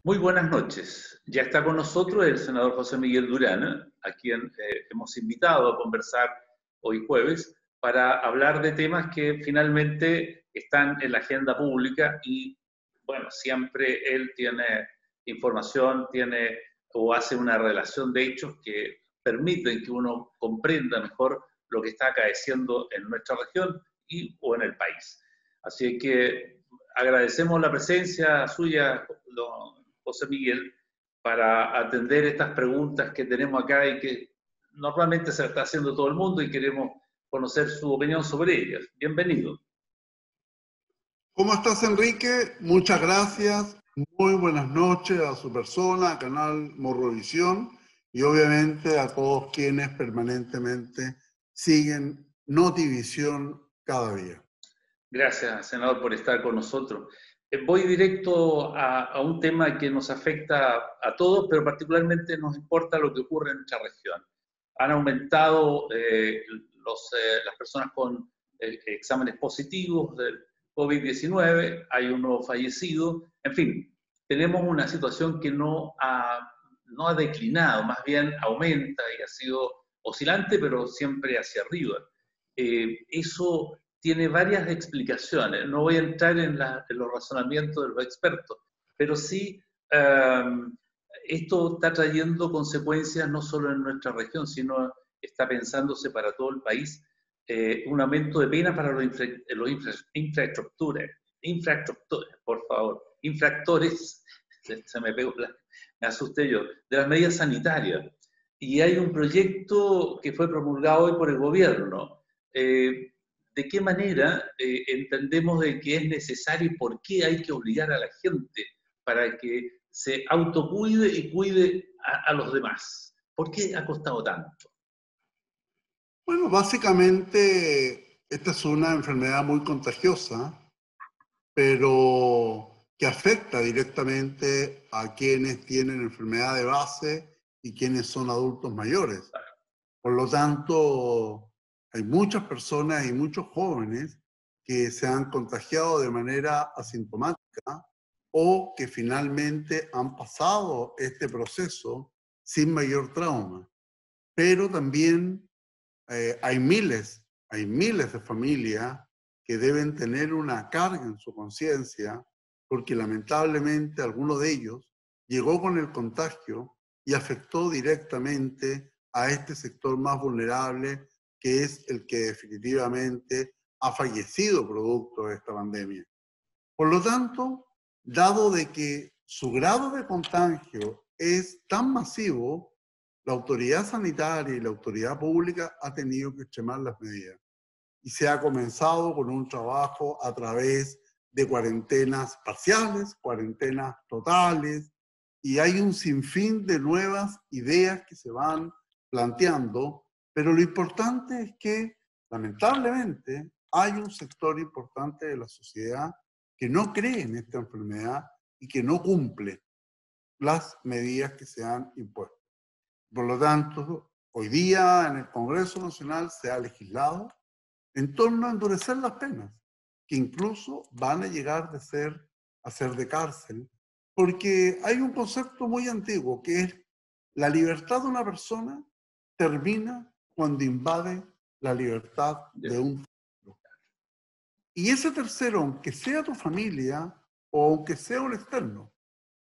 Muy buenas noches. Ya está con nosotros el senador José Miguel Durán, a quien hemos invitado a conversar hoy jueves para hablar de temas que finalmente están en la agenda pública y, bueno, siempre él tiene información, tiene o hace una relación de hechos que permiten que uno comprenda mejor lo que está acaeciendo en nuestra región o en el país. Así que agradecemos la presencia suya, José Miguel, para atender estas preguntas que tenemos acá y que normalmente se está haciendo todo el mundo y queremos conocer su opinión sobre ellas. Bienvenido. ¿Cómo estás, Enrique? Muchas gracias. Muy buenas noches a su persona, a Canal Morrovisión y obviamente a todos quienes permanentemente siguen Notivisión cada día. Gracias, senador, por estar con nosotros. Voy directo a un tema que nos afecta a todos, pero particularmente nos importa lo que ocurre en nuestra región. Han aumentado las personas con exámenes positivos del COVID-19, hay un nuevo fallecido, en fin, tenemos una situación que no ha declinado, más bien aumenta y ha sido oscilante, pero siempre hacia arriba. Eso tiene varias explicaciones. No voy a entrar en los razonamientos de los expertos, pero sí esto está trayendo consecuencias no solo en nuestra región, sino está pensándose para todo el país. Un aumento de pena para infraestructuras, por favor, infractores, se me pegó, me asusté yo, de las medidas sanitarias. Y hay un proyecto que fue promulgado hoy por el gobierno. ¿De qué manera entendemos de que es necesario y por qué hay que obligar a la gente para que se autocuide y cuide a los demás? ¿Por qué ha costado tanto? Bueno, básicamente esta es una enfermedad muy contagiosa, pero que afecta directamente a quienes tienen enfermedad de base y quienes son adultos mayores. Por lo tanto, hay muchas personas y muchos jóvenes que se han contagiado de manera asintomática o que finalmente han pasado este proceso sin mayor trauma. Pero también hay miles de familias que deben tener una carga en su conciencia porque lamentablemente alguno de ellos llegó con el contagio y afectó directamente a este sector más vulnerable, que es el que definitivamente ha fallecido producto de esta pandemia. Por lo tanto, dado de que su grado de contagio es tan masivo, la autoridad sanitaria y la autoridad pública ha tenido que extremar las medidas. Y se ha comenzado con un trabajo a través de cuarentenas parciales, cuarentenas totales, y hay un sinfín de nuevas ideas que se van planteando, pero lo importante es que, lamentablemente, hay un sector importante de la sociedad que no cree en esta enfermedad y que no cumple las medidas que se han impuesto. Por lo tanto, hoy día en el Congreso Nacional se ha legislado en torno a endurecer las penas, que incluso van a llegar a ser de cárcel, porque hay un concepto muy antiguo que es la libertad de una persona termina cuando invade la libertad de un tercero. Y ese tercero, aunque sea tu familia o aunque sea un externo,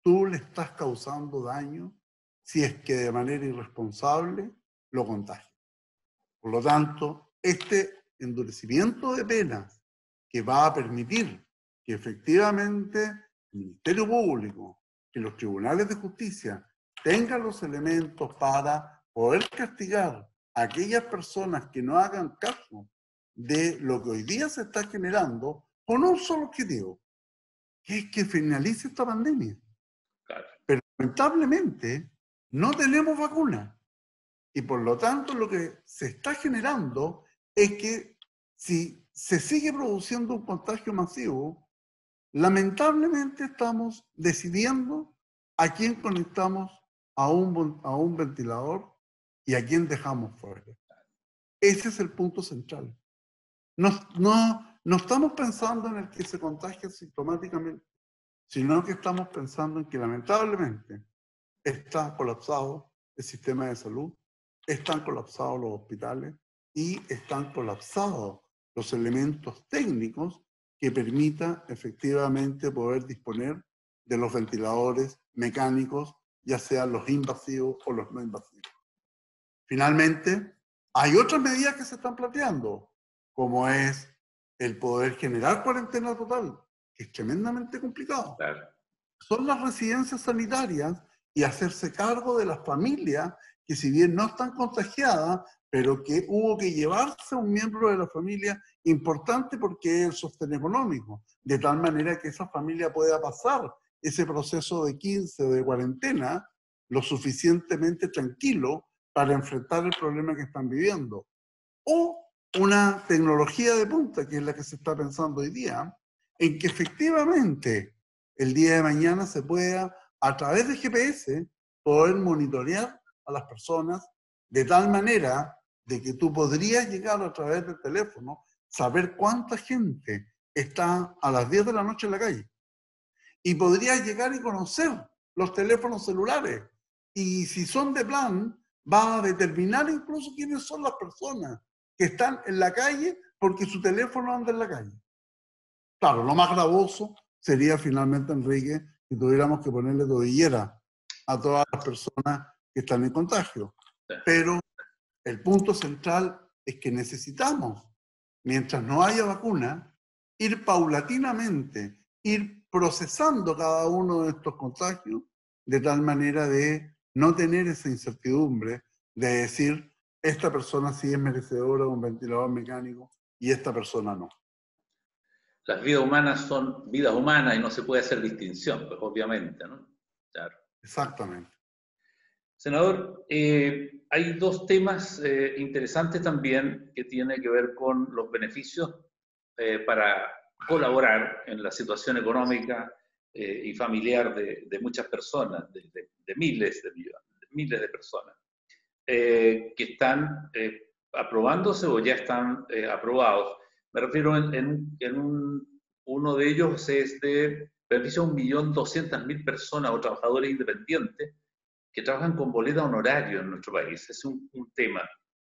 tú le estás causando daño si es que de manera irresponsable lo contagias. Por lo tanto, este endurecimiento de penas que va a permitir que efectivamente el Ministerio Público, que los tribunales de justicia tengan los elementos para poder castigar a aquellas personas que no hagan caso de lo que hoy día se está generando con un solo objetivo, que es que finalice esta pandemia. Claro. Pero lamentablemente no tenemos vacuna. Y por lo tanto lo que se está generando es que si se sigue produciendo un contagio masivo, lamentablemente estamos decidiendo a quién conectamos a un ventilador y a quién dejamos fuera. Ese es el punto central. No estamos pensando en el que se contagia sintomáticamente. sino que estamos pensando en que lamentablemente está colapsado el sistema de salud, están colapsados los hospitales y están colapsados los elementos técnicos que permitan efectivamente poder disponer de los ventiladores mecánicos, ya sean los invasivos o los no invasivos. Finalmente, hay otras medidas que se están planteando, como es el poder generar cuarentena total, que es tremendamente complicado. Claro. Son las residencias sanitarias y hacerse cargo de las familias que, si bien no están contagiadas, pero que hubo que llevarse a un miembro de la familia importante porque es el sostén económico, de tal manera que esa familia pueda pasar ese proceso de 15 o de cuarentena lo suficientemente tranquilo para enfrentar el problema que están viviendo. O una tecnología de punta, que es la que se está pensando hoy día, en que efectivamente el día de mañana se pueda, a través de GPS, poder monitorear a las personas de tal manera de que tú podrías llegar a través del teléfono, saber cuánta gente está a las 10 de la noche en la calle. Y podrías llegar y conocer los teléfonos celulares. Y si son de plan, va a determinar incluso quiénes son las personas que están en la calle porque su teléfono anda en la calle. Claro, lo más gravoso sería finalmente, Enrique, que tuviéramos que ponerle tobillera a todas las personas que están en contagio. Pero el punto central es que necesitamos, mientras no haya vacuna, ir paulatinamente, ir procesando cada uno de estos contagios de tal manera de no tener esa incertidumbre de decir, esta persona sí es merecedora de un ventilador mecánico y esta persona no. Las vidas humanas son vidas humanas y no se puede hacer distinción, pues obviamente, ¿no? Claro. Exactamente. Senador, hay dos temas interesantes también que tienen que ver con los beneficios para colaborar en la situación económica y familiar de muchas personas, de miles de millones, de miles de personas, que están aprobándose o ya están aprobados. Me refiero uno de ellos es de beneficio a 1.200.000 personas o trabajadores independientes que trabajan con boleta honorario en nuestro país. Es un tema.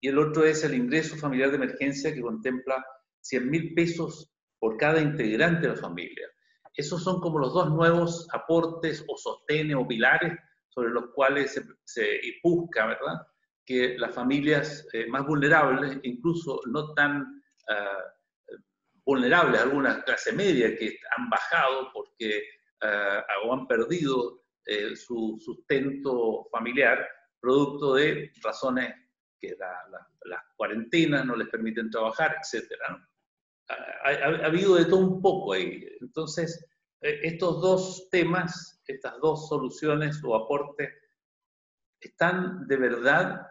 Y el otro es el ingreso familiar de emergencia, que contempla 100.000 pesos por cada integrante de la familia. Esos son como los dos nuevos aportes o sostenes o pilares sobre los cuales se busca, ¿verdad?, que las familias más vulnerables, incluso no tan vulnerables, algunas clase media que han bajado porque o han perdido su sustento familiar, producto de razones que las cuarentenas no les permiten trabajar, etc., ¿no? Ha habido de todo un poco ahí. Entonces, estos dos temas, estas dos soluciones o aportes, ¿están de verdad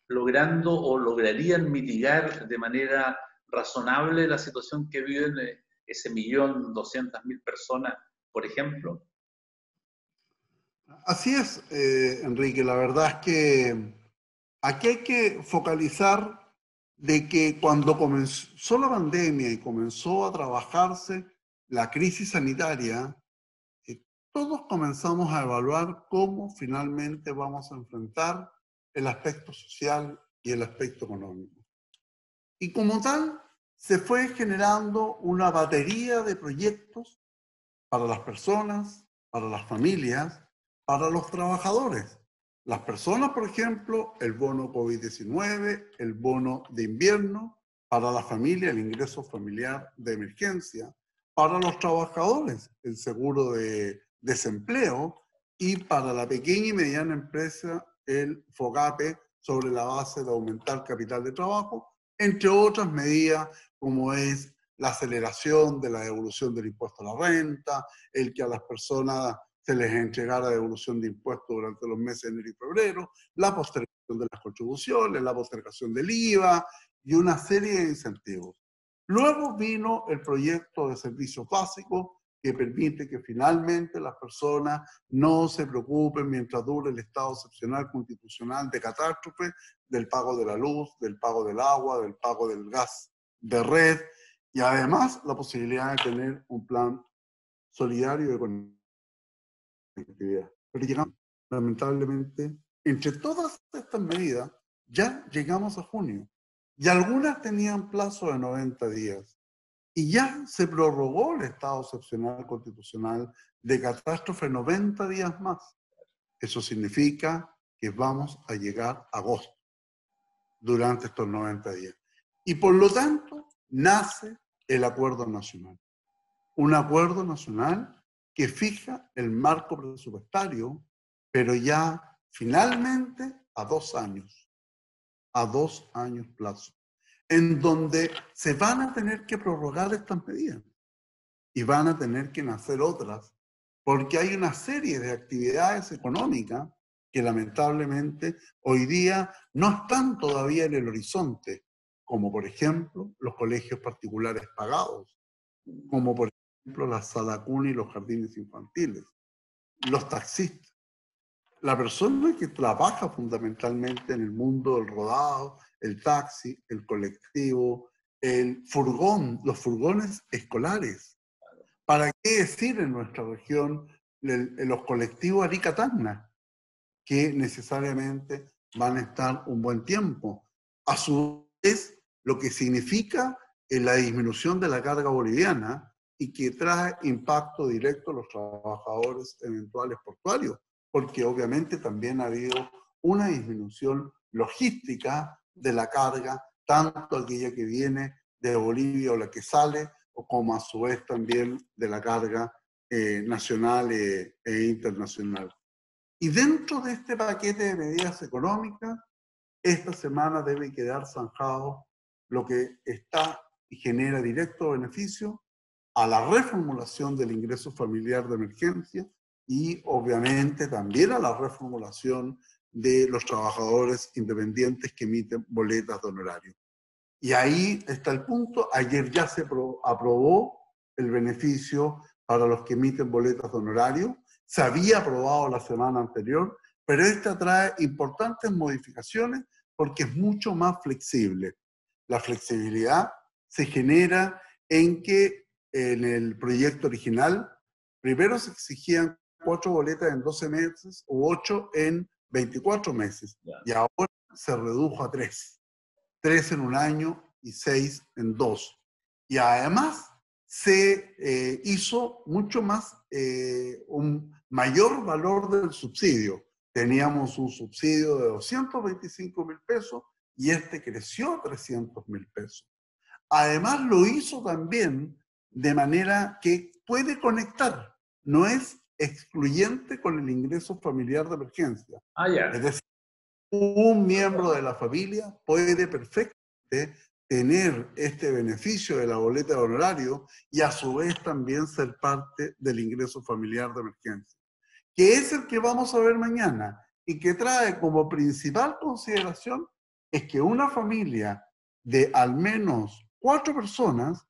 logrando o lograrían mitigar de manera razonable la situación que viven ese 1.200.000 personas, por ejemplo? Así es, Enrique. La verdad es que aquí hay que focalizar de que cuando comenzó la pandemia y comenzó a trabajarse la crisis sanitaria, todos comenzamos a evaluar cómo finalmente vamos a enfrentar el aspecto social y el aspecto económico. Y como tal, se fue generando una batería de proyectos para las personas, para las familias, para los trabajadores. Las personas, por ejemplo, el bono COVID-19, el bono de invierno, para la familia, el ingreso familiar de emergencia, para los trabajadores, el seguro de desempleo, y para la pequeña y mediana empresa, el FOGAPE, sobre la base de aumentar capital de trabajo, entre otras medidas como es la aceleración de la devolución del impuesto a la renta, el que a las personas se les entregara devolución de impuestos durante los meses de enero y febrero, la postergación de las contribuciones, la postergación del IVA y una serie de incentivos. Luego vino el proyecto de servicios básicos que permite que finalmente las personas no se preocupen mientras dure el estado excepcional constitucional de catástrofe del pago de la luz, del pago del agua, del pago del gas de red, y además la posibilidad de tener un plan solidario y con conectividad. Pero llegamos, lamentablemente, entre todas estas medidas, ya llegamos a junio. Y algunas tenían plazo de 90 días. Y ya se prorrogó el estado excepcional constitucional de catástrofe 90 días más. Eso significa que vamos a llegar a agosto durante estos 90 días. Y por lo tanto, nace el acuerdo nacional. Un acuerdo nacional que fija el marco presupuestario, pero ya finalmente a 2 años. A 2 años plazo. En donde se van a tener que prorrogar estas medidas y van a tener que nacer otras, porque hay una serie de actividades económicas que lamentablemente hoy día no están todavía en el horizonte, como por ejemplo los colegios particulares pagados, como por ejemplo la sala cuna y los jardines infantiles, los taxistas. La persona que trabaja fundamentalmente en el mundo del rodado, el taxi, el colectivo, el furgón, los furgones escolares. ¿Para qué decir en nuestra región los colectivos Arica-Tacna, que necesariamente van a estar un buen tiempo? A su vez, lo que significa la disminución de la carga boliviana y que trae impacto directo a los trabajadores eventuales portuarios, porque obviamente también ha habido una disminución logística de la carga, tanto aquella que viene de Bolivia o la que sale, o como a su vez también de la carga nacional e internacional. Y dentro de este paquete de medidas económicas, esta semana debe quedar zanjado lo que está y genera directo beneficio a la reformulación del ingreso familiar de emergencia y obviamente también a la reformulación de los trabajadores independientes que emiten boletas de honorario. Y ahí está el punto. Ayer ya se aprobó el beneficio para los que emiten boletas de honorario. Se había aprobado la semana anterior, pero esta trae importantes modificaciones porque es mucho más flexible. La flexibilidad se genera en que en el proyecto original primero se exigían 4 boletas en 12 meses u 8 en 24 meses. Y ahora se redujo a 3. 3 en un año y 6 en 2. Y además se hizo mucho más, un mayor valor del subsidio. Teníamos un subsidio de 225.000 pesos y este creció a 300.000 pesos. Además lo hizo también de manera que puede conectar, no es excluyente con el ingreso familiar de emergencia. Es decir, un miembro de la familia puede perfectamente tener este beneficio de la boleta de honorario y a su vez también ser parte del ingreso familiar de emergencia, que es el que vamos a ver mañana y que trae como principal consideración es que una familia de al menos 4 personas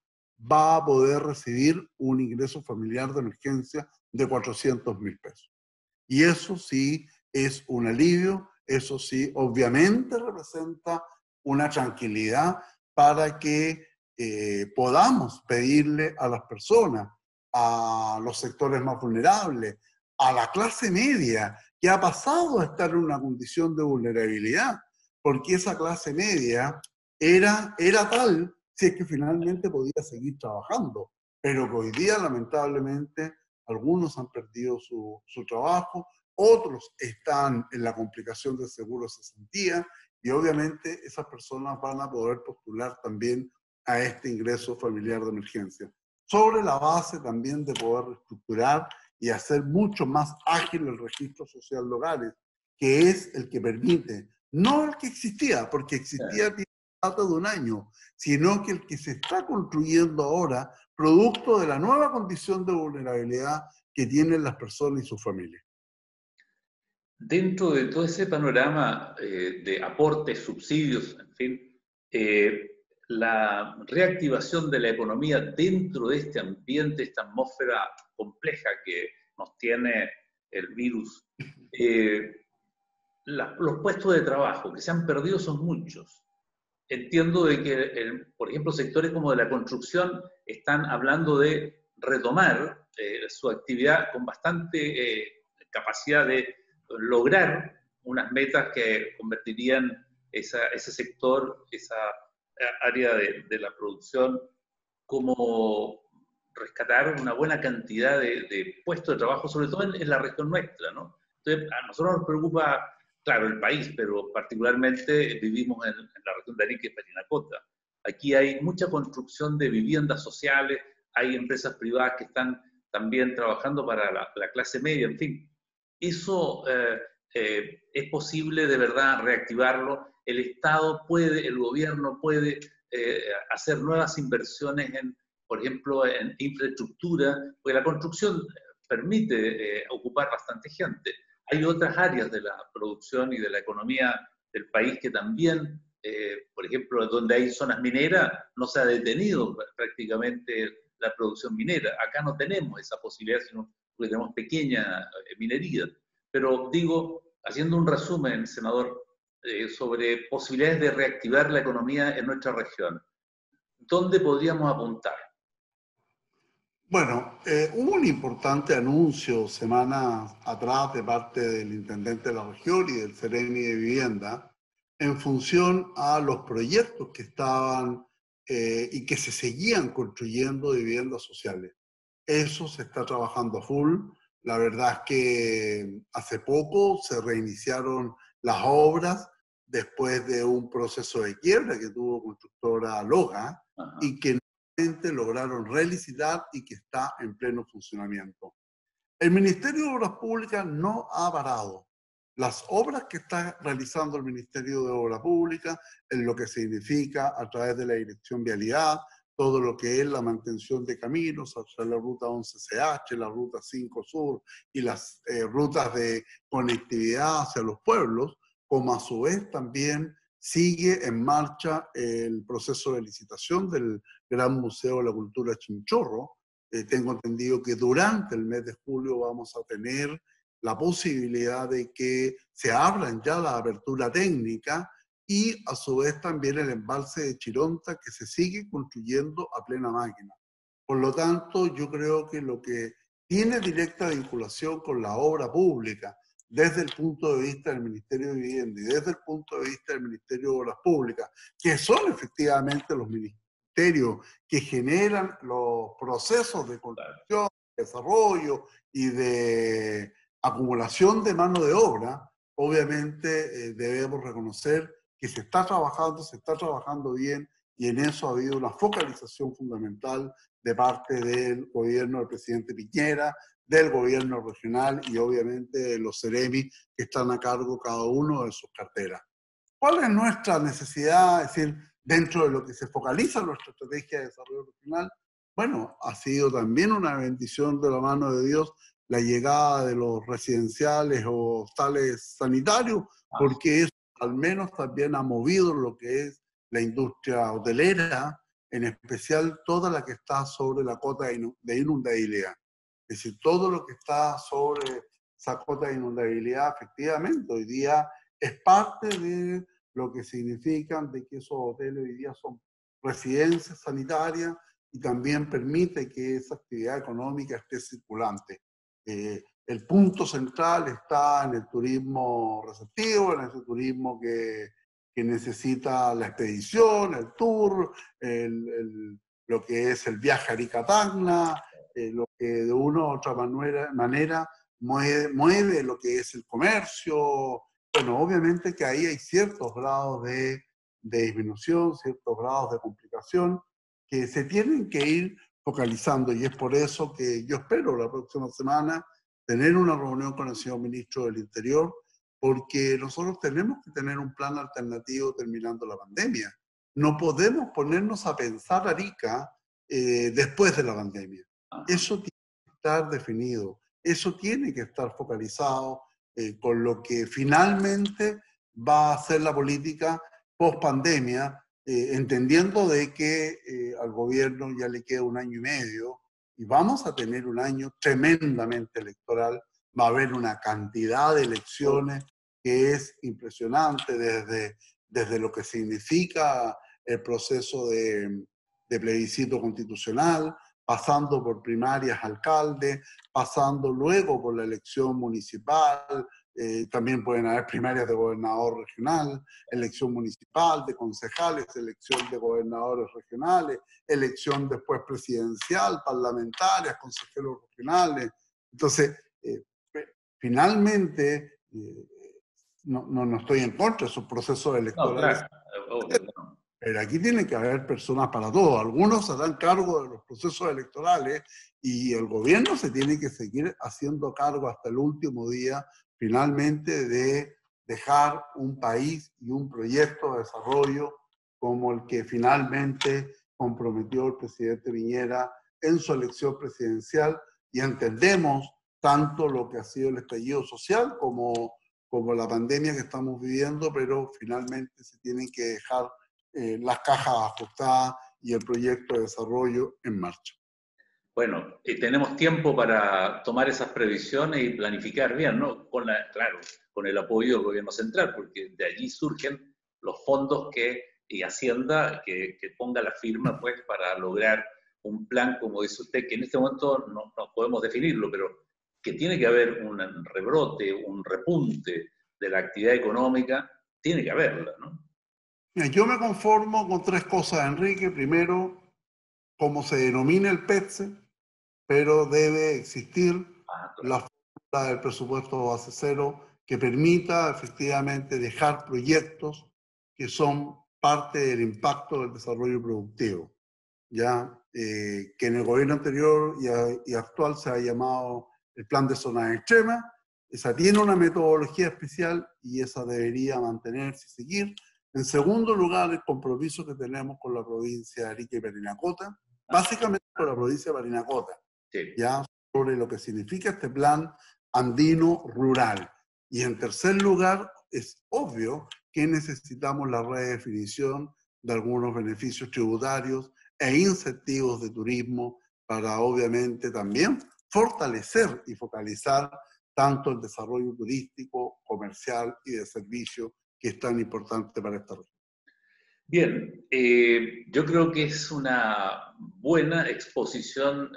va a poder recibir un ingreso familiar de emergencia de 400.000 pesos. Y eso sí es un alivio. Eso sí, obviamente representa una tranquilidad para que podamos pedirle a las personas, a los sectores más vulnerables, a la clase media, que ha pasado a estar en una condición de vulnerabilidad, porque esa clase media era tal si es que finalmente podía seguir trabajando, pero que hoy día lamentablemente algunos han perdido su trabajo, otros están en la complicación del seguro de cesantía y obviamente esas personas van a poder postular también a este ingreso familiar de emergencia, sobre la base también de poder reestructurar y hacer mucho más ágil el registro social de hogares, que es el que permite, no el que existía, porque existía tiene data de un año, sino que el que se está construyendo ahora, producto de la nueva condición de vulnerabilidad que tienen las personas y sus familias. Dentro de todo ese panorama de aportes, subsidios, en fin, la reactivación de la economía dentro de este ambiente, esta atmósfera compleja que nos tiene el virus, los puestos de trabajo que se han perdido son muchos. Entiendo de que, por ejemplo, sectores como de la construcción están hablando de retomar su actividad con bastante capacidad de lograr unas metas que convertirían ese sector, esa área de la producción, como rescatar una buena cantidad de puestos de trabajo, sobre todo en la región nuestra, ¿no? Entonces, a nosotros nos preocupa, claro, el país, pero particularmente vivimos en la región de Arica y Parinacota. Aquí hay mucha construcción de viviendas sociales, hay empresas privadas que están también trabajando para la clase media, en fin. Eso es posible de verdad reactivarlo. El Estado puede, el gobierno puede hacer nuevas inversiones en, por ejemplo, en infraestructura, porque la construcción permite ocupar bastante gente. Hay otras áreas de la producción y de la economía del país que también, por ejemplo, donde hay zonas mineras, no se ha detenido prácticamente la producción minera. Acá no tenemos esa posibilidad, sino que tenemos pequeña minería. Pero digo, haciendo un resumen, senador, sobre posibilidades de reactivar la economía en nuestra región, ¿dónde podríamos apuntar? Bueno, hubo un importante anuncio semanas atrás de parte del intendente de la región y del Ceremi de Vivienda en función a los proyectos que estaban y que se seguían construyendo de viviendas sociales. Eso se está trabajando a full. La verdad es que hace poco se reiniciaron las obras después de un proceso de quiebra que tuvo constructora Loga. Ajá. Y que lograron relicitar y que está en pleno funcionamiento. El Ministerio de Obras Públicas no ha parado. Las obras que está realizando el Ministerio de Obras Públicas, en lo que significa a través de la Dirección Vialidad, todo lo que es la mantención de caminos, hacia la ruta 11CH, la ruta 5 Sur y las rutas de conectividad hacia los pueblos, como a su vez también sigue en marcha el proceso de licitación del Gran Museo de la Cultura Chinchorro. Tengo entendido que durante el mes de julio vamos a tener la posibilidad de que se abran ya la apertura técnica y a su vez también el embalse de Chironta que se sigue construyendo a plena máquina. Por lo tanto, yo creo que lo que tiene directa vinculación con la obra pública desde el punto de vista del Ministerio de Vivienda y desde el punto de vista del Ministerio de Obras Públicas, que son efectivamente los ministerios que generan los procesos de construcción, de desarrollo y de acumulación de mano de obra, obviamente debemos reconocer que se está trabajando bien y en eso ha habido una focalización fundamental de parte del gobierno del presidente Piñera, del gobierno regional y obviamente de los Ceremi que están a cargo cada uno de sus carteras. ¿Cuál es nuestra necesidad? Es decir, dentro de lo que se focaliza nuestra estrategia de desarrollo regional, bueno, ha sido también una bendición de la mano de Dios la llegada de los residenciales o hostales sanitarios, porque eso al menos también ha movido lo que es la industria hotelera, en especial toda la que está sobre la cota de inundabilidad. Es decir, todo lo que está sobre esa cota de inundabilidad, efectivamente, hoy día es parte de lo que significan de que esos hoteles hoy día son residencias sanitarias y también permite que esa actividad económica esté circulante. El punto central está en el turismo receptivo, en ese turismo que necesita la expedición, el tour, lo que es el viaje a Arica-Tacna, lo que de una u otra manera mueve lo que es el comercio. Bueno, obviamente que ahí hay ciertos grados de disminución, ciertos grados de complicación que se tienen que ir focalizando y es por eso que yo espero la próxima semana tener una reunión con el señor ministro del Interior, porque nosotros tenemos que tener un plan alternativo terminando la pandemia. No podemos ponernos a pensar Arica después de la pandemia. Eso tiene que estar definido, eso tiene que estar focalizado con lo que finalmente va a ser la política post pandemia, entendiendo de que al gobierno ya le queda un año y medio y vamos a tener un año tremendamente electoral, va a haber una cantidad de elecciones que es impresionante desde lo que significa el proceso de plebiscito constitucional, pasando por primarias alcalde, pasando luego por la elección municipal, también pueden haber primarias de gobernador regional, elección municipal, de concejales, elección de gobernadores regionales, elección después presidencial, parlamentarias, consejeros regionales. Entonces, finalmente, no estoy en contra de esos procesos No, electorales, claro, obvio, no. pero aquí tiene que haber personas para todo. Algunos se harán cargo de los procesos electorales y el gobierno se tiene que seguir haciendo cargo hasta el último día, finalmente, de dejar un país y un proyecto de desarrollo como el que finalmente comprometió el presidente Piñera en su elección presidencial, y entendemos tanto lo que ha sido el estallido social como la pandemia que estamos viviendo, pero finalmente se tienen que dejar las cajas ajustadas y el proyecto de desarrollo en marcha. Bueno, tenemos tiempo para tomar esas previsiones y planificar bien, ¿no? Claro, con el apoyo del gobierno central, porque de allí surgen los fondos y Hacienda que ponga la firma, pues, para lograr un plan, como dice usted, que en este momento no podemos definirlo, pero que tiene que haber un rebrote, un repunte de la actividad económica, tiene que haberla, ¿no? Mira, yo me conformo con tres cosas, Enrique. Primero, como se denomina el PETSE, pero debe existir Claro. la fórmula del presupuesto base cero que permita efectivamente dejar proyectos que son parte del impacto del desarrollo productivo, ya que en el gobierno anterior y actual se ha llamado el plan de zonas extremas. Esa tiene una metodología especial y esa debería mantenerse y seguir. En segundo lugar, el compromiso que tenemos con la provincia de Arica y Parinacota, básicamente con la provincia de Parinacota, Sí. ya sobre lo que significa este plan andino rural. Y en tercer lugar, es obvio que necesitamos la redefinición de algunos beneficios tributarios e incentivos de turismo para obviamente también fortalecer y focalizar tanto el desarrollo turístico, comercial y de servicio que es tan importante para esta región. Bien, yo creo que es una buena exposición,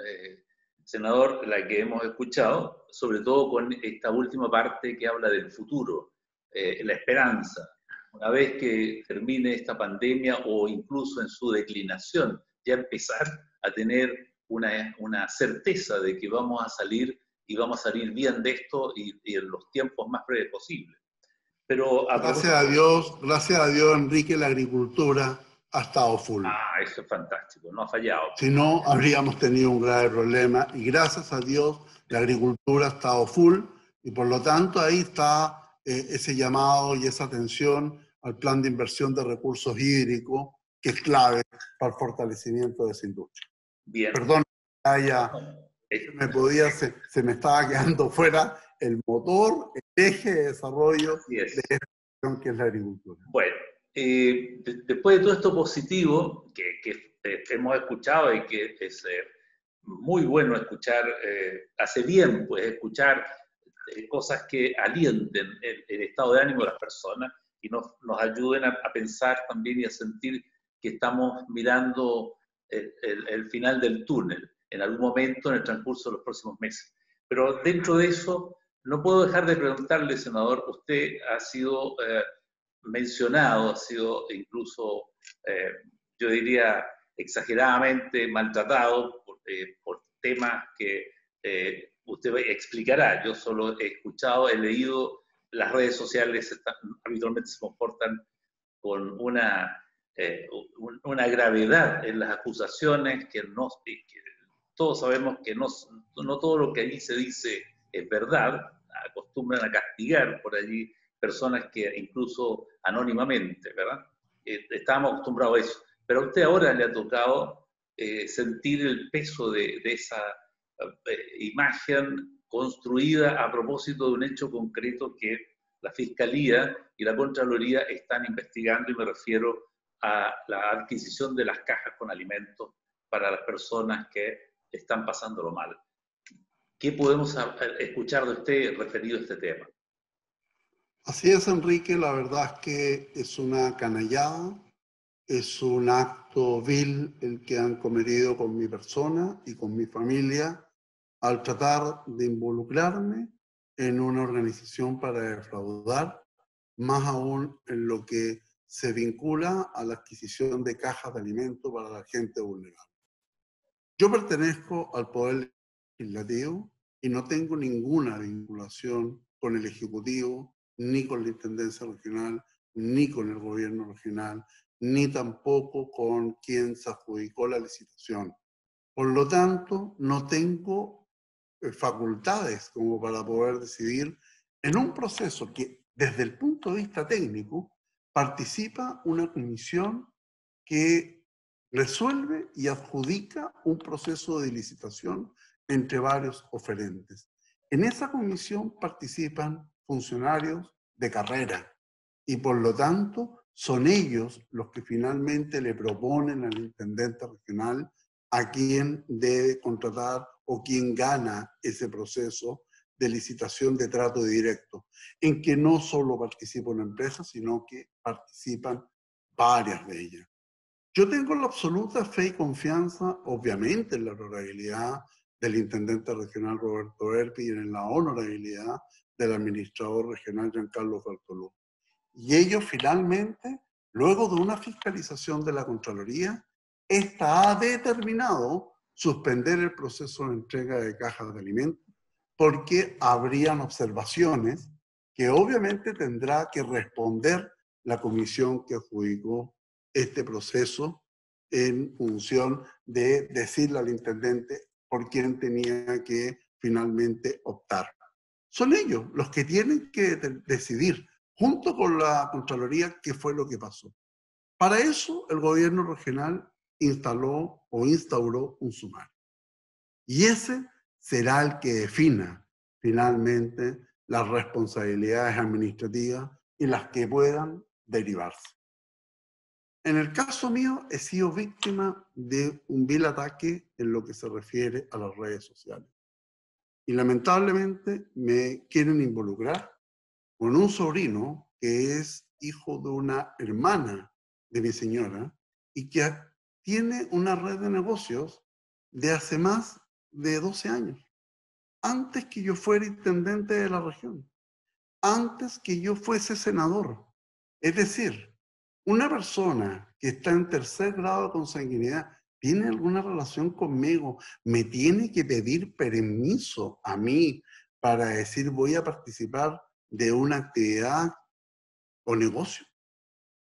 senador, la que hemos escuchado, sobre todo con esta última parte que habla del futuro, la esperanza. Una vez que termine esta pandemia o incluso en su declinación, ya empezar a tener una certeza de que vamos a salir y vamos a salir bien de esto y en los tiempos más breves posibles. Pero a propósito, gracias a Dios, Enrique, la agricultura ha estado full. eso es fantástico, no ha fallado. Si no, habríamos tenido un grave problema. Y gracias a Dios, la agricultura ha estado full y por lo tanto ahí está ese llamado y esa atención al plan de inversión de recursos hídricos, que es clave para el fortalecimiento de esa industria. Bien. Perdón, se me estaba quedando fuera el motor, el eje de desarrollo de esta región que es la agricultura. Bueno, después de todo esto positivo que hemos escuchado y que es muy bueno escuchar, hace bien pues escuchar cosas que alienten el estado de ánimo de las personas y nos ayuden a pensar también y a sentir que estamos mirando el final del túnel en algún momento en el transcurso de los próximos meses. Pero dentro de eso, no puedo dejar de preguntarle, senador, usted ha sido mencionado, ha sido incluso, yo diría, exageradamente maltratado por temas que usted explicará. Yo solo he escuchado, he leído, las redes sociales habitualmente se comportan con una gravedad en las acusaciones que todos sabemos que no todo lo que allí se dice es verdad. Acostumbran a castigar por allí personas que incluso anónimamente, ¿verdad? Estábamos acostumbrados a eso. Pero a usted ahora le ha tocado sentir el peso de esa imagen construida a propósito de un hecho concreto que la Fiscalía y la Contraloría están investigando, y me refiero a la adquisición de las cajas con alimentos para las personas que están pasándolo mal. ¿Qué podemos escuchar de usted referido a este tema? Así es, Enrique, la verdad es que es una canallada Es un acto vil el que han cometido con mi persona y con mi familia al tratar de involucrarme en una organización para defraudar, más aún en lo que se vincula a la adquisición de cajas de alimentos para la gente vulnerable. Yo pertenezco al Poder Legislativo y no tengo ninguna vinculación con el Ejecutivo, ni con la Intendencia Regional, ni con el Gobierno Regional, ni tampoco con quien se adjudicó la licitación. Por lo tanto, no tengo facultades como para poder decidir en un proceso que, desde el punto de vista técnico, participa una comisión que resuelve y adjudica un proceso de licitación entre varios oferentes. En esa comisión participan funcionarios de carrera y por lo tanto son ellos los que finalmente le proponen al intendente regional a quién debe contratar o quién gana ese proceso de licitación de trato directo, en que no solo participa una empresa, sino que participan varias de ellas. Yo tengo la absoluta fe y confianza, obviamente, en la honorabilidad del intendente regional Roberto Erpi y en la honorabilidad del administrador regional Giancarlo Bartoló. Y ellos finalmente, luego de una fiscalización de la Contraloría, esta ha determinado suspender el proceso de entrega de cajas de alimentos porque habrían observaciones que obviamente tendrá que responder la comisión que adjudicó este proceso en función de decirle al intendente por quién tenía que finalmente optar. Son ellos los que tienen que decidir, junto con la Contraloría, qué fue lo que pasó. Para eso, el gobierno regional instaló o instauró un sumario. Y ese será el que defina finalmente las responsabilidades administrativas y las que puedan derivarse. En el caso mío, he sido víctima de un vil ataque en lo que se refiere a las redes sociales. Y lamentablemente me quieren involucrar con un sobrino que es hijo de una hermana de mi señora y que tiene una red de negocios de hace más de 12 años. Antes que yo fuera intendente de la región, antes que yo fuese senador. Es decir, una persona que está en tercer grado de consanguinidad tiene alguna relación conmigo, me tiene que pedir permiso a mí para decir voy a participar de una actividad o negocio.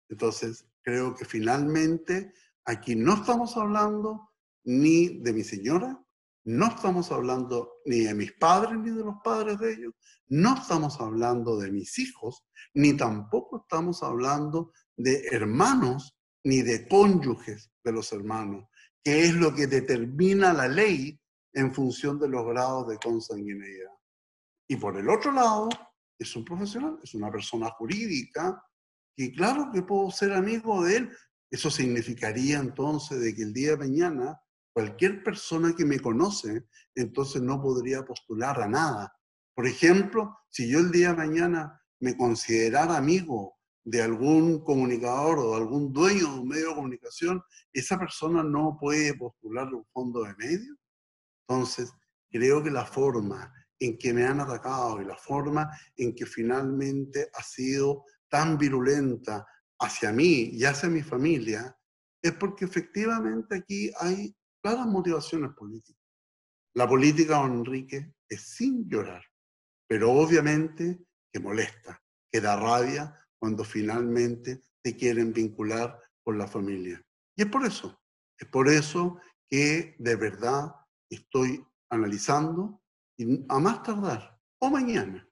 Entonces, creo que finalmente aquí no estamos hablando ni de mi señora, no estamos hablando ni de mis padres ni de los padres de ellos, no estamos hablando de mis hijos, ni tampoco estamos hablando de hermanos ni de cónyuges de los hermanos, que es lo que determina la ley en función de los grados de consanguinidad. Y por el otro lado, es un profesional, es una persona jurídica, que claro que puedo ser amigo de él. Eso significaría entonces de que el día de mañana cualquier persona que me conoce, entonces no podría postular a nada. Por ejemplo, si yo el día de mañana me considerara amigo de algún comunicador o de algún dueño de un medio de comunicación, esa persona no puede postular un fondo de medios. Entonces, creo que la forma en que me han atacado y la forma en que finalmente ha sido tan virulenta hacia mí y hacia mi familia es porque efectivamente aquí hay claras motivaciones políticas. La política, don Enrique, es sin llorar, pero obviamente que molesta, que da rabia cuando finalmente te quieren vincular con la familia. Y es por eso que de verdad estoy analizando y a más tardar, o mañana,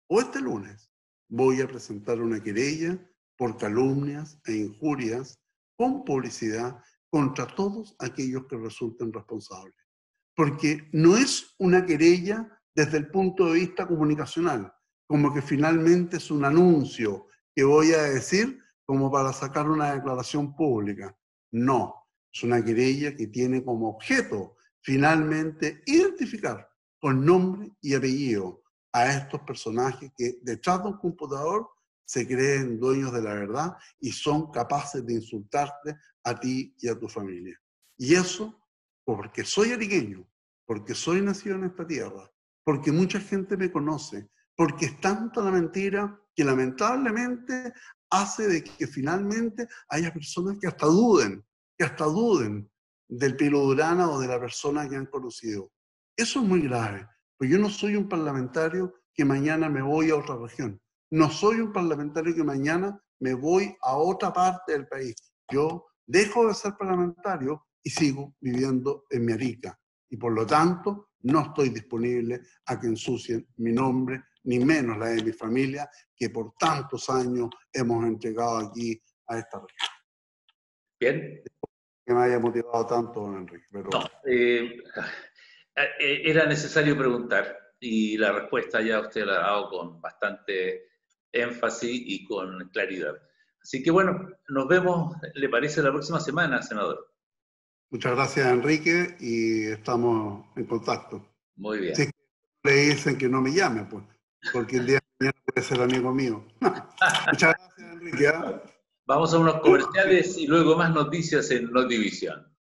o este lunes, voy a presentar una querella por calumnias e injurias con publicidad contra todos aquellos que resulten responsables. Porque no es una querella desde el punto de vista comunicacional, como que finalmente es un anuncio que voy a decir como para sacar una declaración pública. No, es una querella que tiene como objeto finalmente identificar con nombre y apellido a estos personajes que detrás de un computador se creen dueños de la verdad y son capaces de insultarte a ti y a tu familia. Y eso, porque soy ariqueño, porque soy nacido en esta tierra, porque mucha gente me conoce, porque es tanta la mentira que lamentablemente hace de que finalmente haya personas que hasta duden del Pilo Durana o de la persona que han conocido. Eso es muy grave, pues yo no soy un parlamentario que mañana me voy a otra región. No soy un parlamentario que mañana me voy a otra parte del país. Yo dejo de ser parlamentario y sigo viviendo en mi Arica. Y por lo tanto, no estoy disponible a que ensucien mi nombre, ni menos la de mi familia, que por tantos años hemos entregado aquí a esta región. Bien. Que me haya motivado tanto, don Enrique. Pero... No, era necesario preguntar y la respuesta ya usted la ha dado con bastante énfasis y con claridad. Así que bueno, nos vemos, ¿le parece, la próxima semana, senador? Muchas gracias, Enrique, y estamos en contacto. Muy bien. Si es que le dicen que no me llame, pues, porque el día de mañana puede ser amigo mío. Muchas gracias, Enrique. Vamos a unos comerciales y luego más noticias en Notivisión.